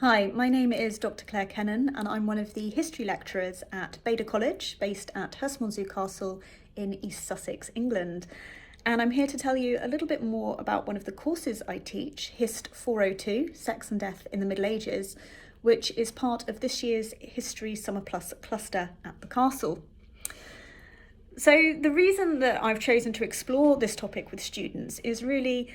Hi, my name is Dr. Claire Kennan and I'm one of the history lecturers at Beda College, based at Hurstmonceux Castle in East Sussex, England. And I'm here to tell you a little bit more about one of the courses I teach, HIST 402, Sex and Death in the Middle Ages, which is part of this year's History Summer Plus cluster at the Castle. So the reason that I've chosen to explore this topic with students is really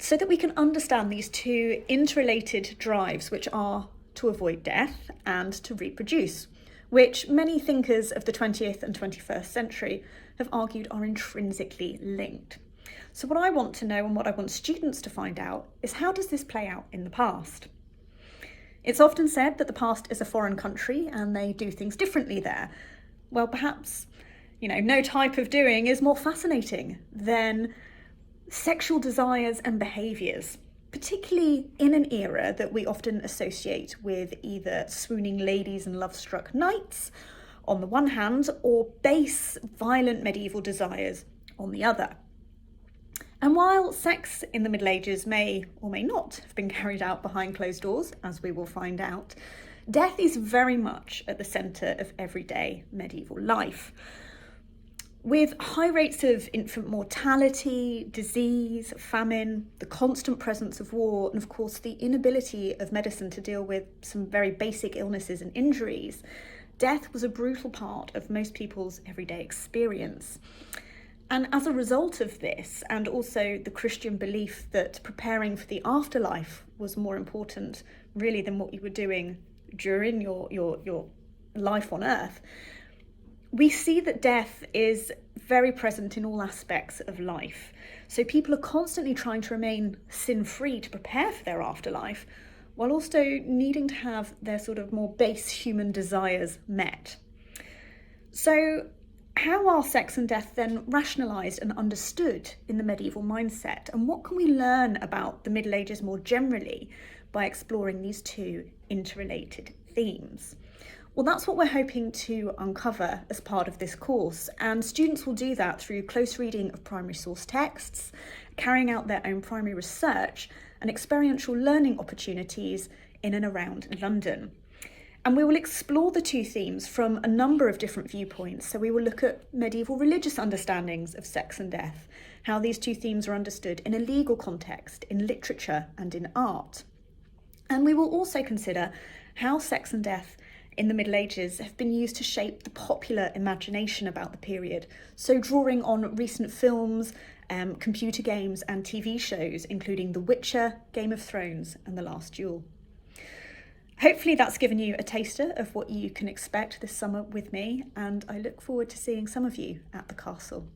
so that we can understand these two interrelated drives, which are to avoid death and to reproduce, which many thinkers of the 20th and 21st century have argued are intrinsically linked. So what I want to know and what I want students to find out is, how does this play out in the past? It's often said that the past is a foreign country and they do things differently there. Well, perhaps, no type of doing is more fascinating than sexual desires and behaviours, particularly in an era that we often associate with either swooning ladies and love-struck knights on the one hand, or base, violent medieval desires on the other. And while sex in the Middle Ages may or may not have been carried out behind closed doors, as we will find out, death is very much at the centre of everyday medieval life. With high rates of infant mortality, disease, famine, the constant presence of war, and of course the inability of medicine to deal with some very basic illnesses and injuries, death was a brutal part of most people's everyday experience. And as a result of this, and also the Christian belief that preparing for the afterlife was more important really than what you were doing during your life on earth, we see that death is very present in all aspects of life. So people are constantly trying to remain sin-free to prepare for their afterlife, while also needing to have their sort of more base human desires met. So how are sex and death then rationalised and understood in the medieval mindset? And what can we learn about the Middle Ages more generally by exploring these two interrelated themes? Well, that's what we're hoping to uncover as part of this course, and students will do that through close reading of primary source texts, carrying out their own primary research and experiential learning opportunities in and around London. And we will explore the two themes from a number of different viewpoints. So we will look at medieval religious understandings of sex and death, how these two themes are understood in a legal context, in literature and in art. And we will also consider how sex and death in the Middle Ages have been used to shape the popular imagination about the period. So drawing on recent films, computer games and TV shows, including The Witcher, Game of Thrones and The Last Duel. Hopefully that's given you a taster of what you can expect this summer with me, and I look forward to seeing some of you at the castle.